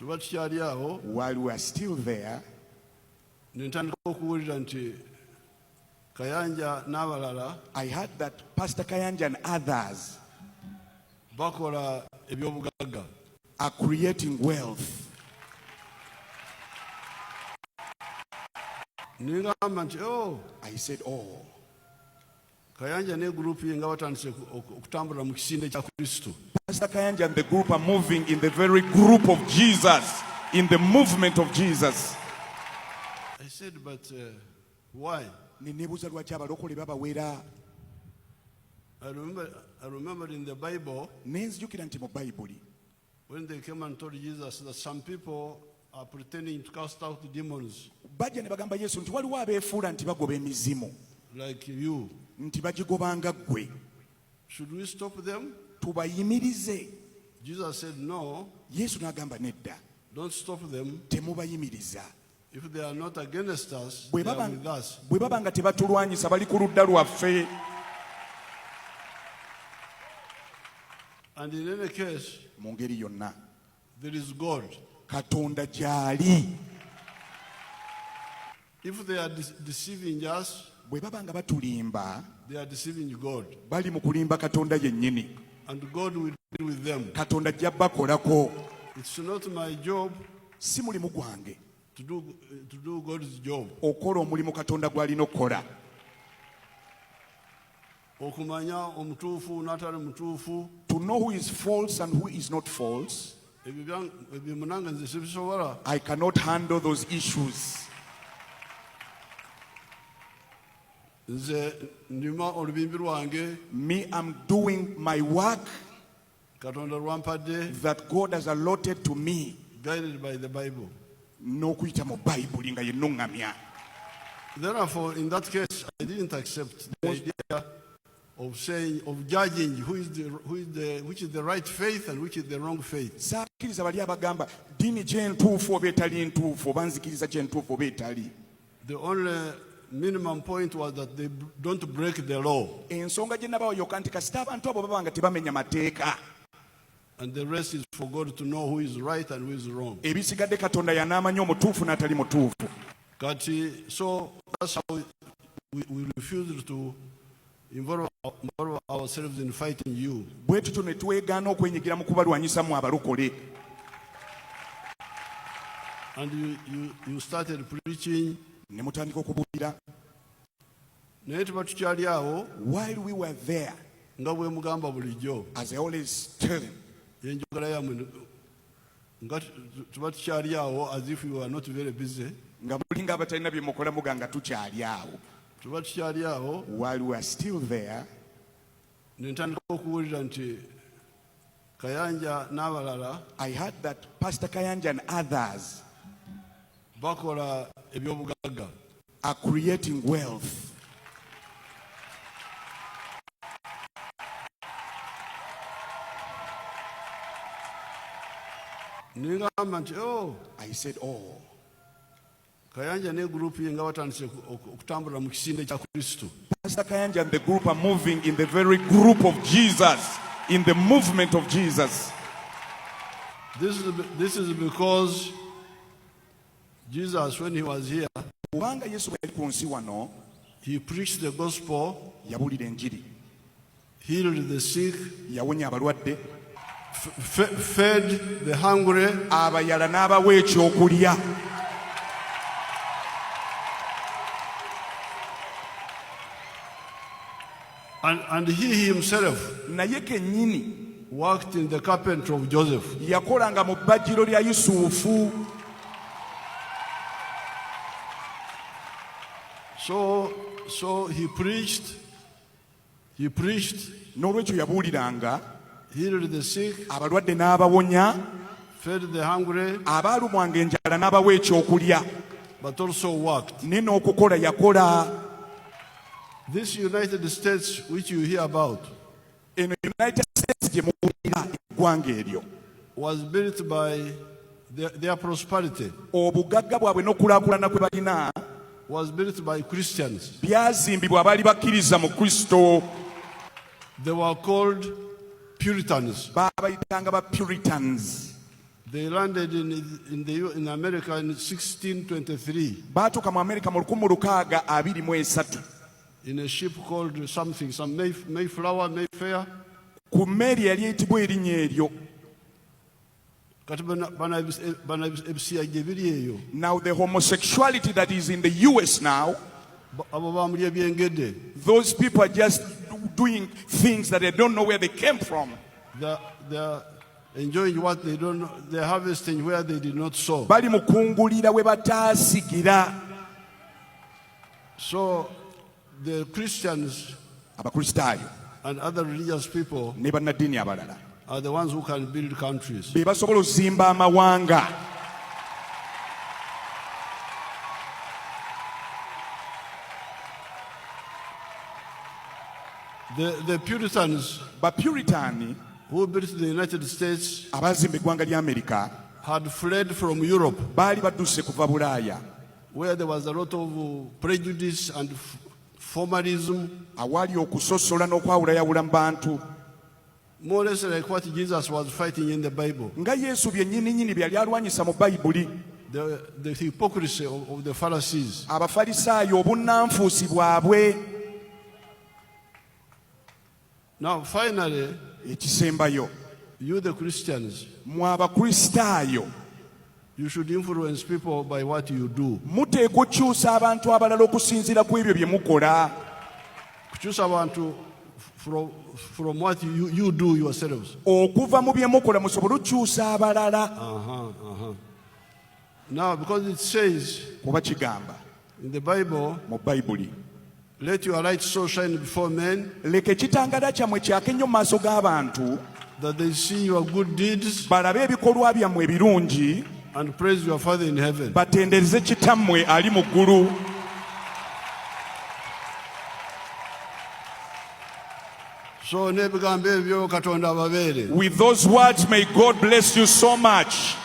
while we are still there, I heard that Pastor Kayanja and others are creating wealth. I said, oh. Pastor Kayanja and the group are moving in the very group of Jesus, in the movement of Jesus. I said, but why? I remember in the Bible, when they came and told Jesus that some people are pretending to cast out demons, like you. Should we stop them? Jesus said, no. Don't stop them. If they are not against us, they are with us. And in any case, there is God. If they are deceiving us, they are deceiving God. And God will deal with them. It's not my job to do God's job. To know who is false and who is not false. I cannot handle those issues. Me, I'm doing my work that God has allotted to me, guided by the Bible. Therefore, in that case, I didn't accept the idea of saying, of judging which is the right faith and which is the wrong faith. The only minimum point was that they don't break the law. And the rest is for God to know who is right and who is wrong. So that's how we refuse to involve ourselves in fighting you. And you started preaching. While we were there, as I always tell him, as if we were not very busy. While we are still there, I heard that Pastor Kayanja and others are creating wealth. I said, oh. Pastor Kayanja and the group are moving in the very group of Jesus, in the movement of Jesus. This is because Jesus, when he was here, he preached the gospel, healed the sick, fed the hungry, and he himself worked in the carpentry of Joseph. So he preached, healed the sick, fed the hungry, but also worked. This United States which you hear about in the United States was built by their prosperity. Was built by Christians. They were called Puritans. They landed in America in 1623 baatuuka mu Amerika mu 1623 in a ship called some Mayfair. ku mmeeri yali eyitibwa erinnya eryo. Now the homosexuality that is in the US now, those people are just doing things that they don't know where they came from. They're enjoying what they don't know. They're harvesting where they did not sow. Bali mukungulira we bataasigira. So the Christians Abakristaayo and other religious people ne bannaddiini abalala are the ones who can build countries. be basobola okuzimba amawanga. The Puritans, Bapuritaani who built the United States, abaazimba eggwanga lya Amerika had fled from Europe, baali badduse kuva Bulaaya, where there was a lot of prejudice and formalism, awaali okusosola n'okwawulayawula mu bantu, more or less like what Jesus was fighting in the Bible. nga Yesu byennyininyini bye yali alwanyisa mu Bayibuli. The hypocrisy of the Pharisees. Abafalisaayo obunnanfuusi bwabwe. Now finally, Ekisembayo, you the Christians, mwe Abakristaayo you should influence people by what you do. muteekwa okukyusa abantu abalala okusinziira ku ebyo bye mukola. Kukyusa abantu from what you do yourselves. Okuva mu bye mukola musobole okukyusa abalala. Now, because it says Kuba kigamba in the Bible, mu Bayibuli, let your light so shine before men, leka ekitangala kyammwe kyake nnyo mu maaso g'abantu, that they see your good deeds balabe ebikolwa byammwe ebirungi, and praise your Father in heaven. batendereze kitammwe ali mu ggulu. So n'ebigambo ebyo Katonda ababeere. With those words, may God bless you so much.